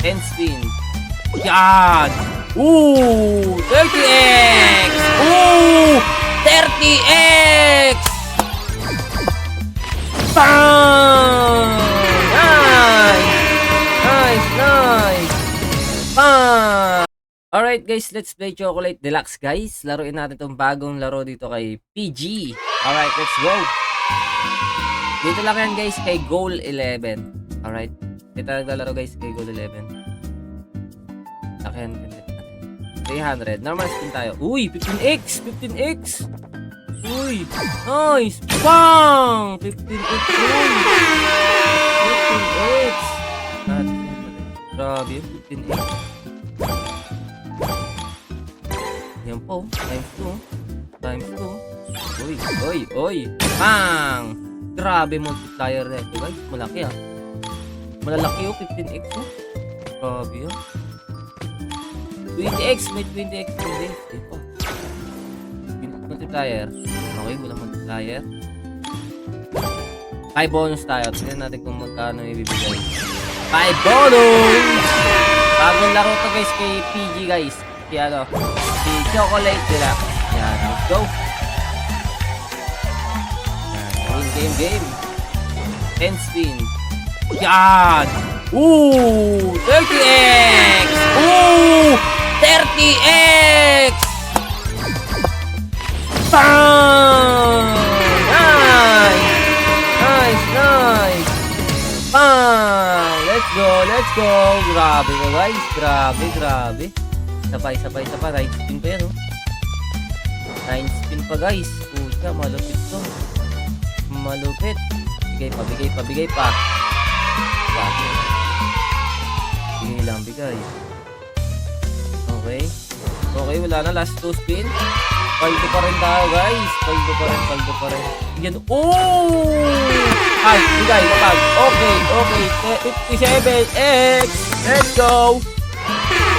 10 spin. Yan! Ooh! 30x! Ooh! 30x! Bang! Nice! Nice! Nice! Bang! Alright guys, let's play Chocolate Deluxe guys. Laruin natin itong bagong laro dito kay PG. Alright, let's go! Dito lang yan guys kay Goal 11. Alright. Dito naglalaro guys kay Goal 11. Akin, 300. Normal spin tayo. Uy, 15x! 15x! Uy, nice! Bang! 15x! Uy! 15x! Grabe yung 15x. Yan po. Times 2. Times 2. Uy, uy, uy! Bang! Grabe multiplier na ito guys. Malaki ah. Malalaki yung 15x oh. Grabe yun. 20x. May 20x din guys. Ito. Multiplier. Okay, walang multiplier. 5 bonus tayo. Tignan natin kung magkano ibibigay. 5 bonus! Bagong laro to guys kay PG guys. Si ano? Si Chocolate Deluxe. Yan, let's go. Yan, game. 10 spin. Yan! Ooh! 30x! Ooh! 30x! Bang! Nice! Nice! Nice! Bang! Let's go! Grabe ko guys! Grabe! Sabay. 9 spin pa yan oh. 9 spin pa guys. Puta, malupit to. Malupit. Bigay pa. Bigay. Okay, wala na. Last 2 spin. Paldo pa rin tayo guys. Paldo pa rin. Yan. Oh! Ay, bigay. Kapag. Okay. 57x. Let's go.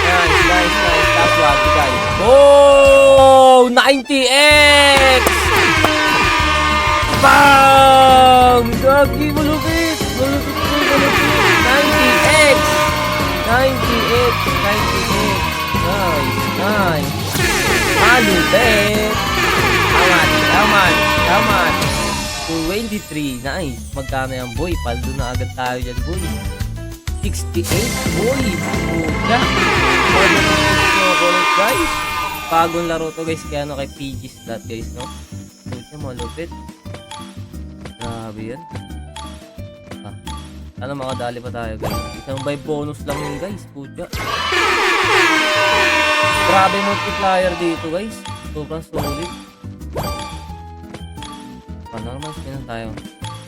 Nice. Last one. Bigay. Oh! 90x. Bang! Gagi, malupit. 90x. Nice. Malupit. Aman. 23. Nice. Magkano yan, boy? Paldo na agad tayo dyan, boy. 68, boy. Puta. Chocolate, guys. Bagong laro to, guys. Kaya ano kay PG Stat, guys, no? Puta, malupit. Grabe yan. Ano, makadali pa tayo guys. Isang by bonus lang yun guys. Puta. Grabe multiplier dito guys. Sobrang solid. Normal spin tayo.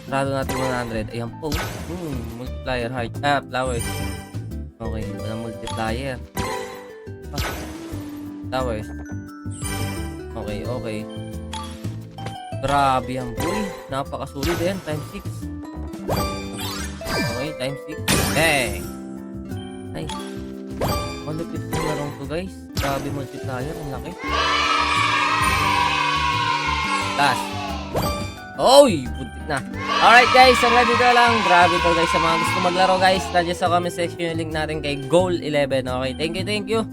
Sarado natin 100. Ayan po. Multiplier heart. Flowers. Okay. Walang multiplier. Flowers. Okay. Grabe yan boy. Napakasulit yan. Times 6. Okay, times 6. Bang! Nice. Malupit po larong to guys. Grabe multiplier. Ang laki. Last. Oy! Buntit na. Alright guys, hanggang dito lang. Grabe po guys sa mga gusto maglaro guys. Nandiyan sa comment section yung link natin kay Goal 11. Okay, thank you.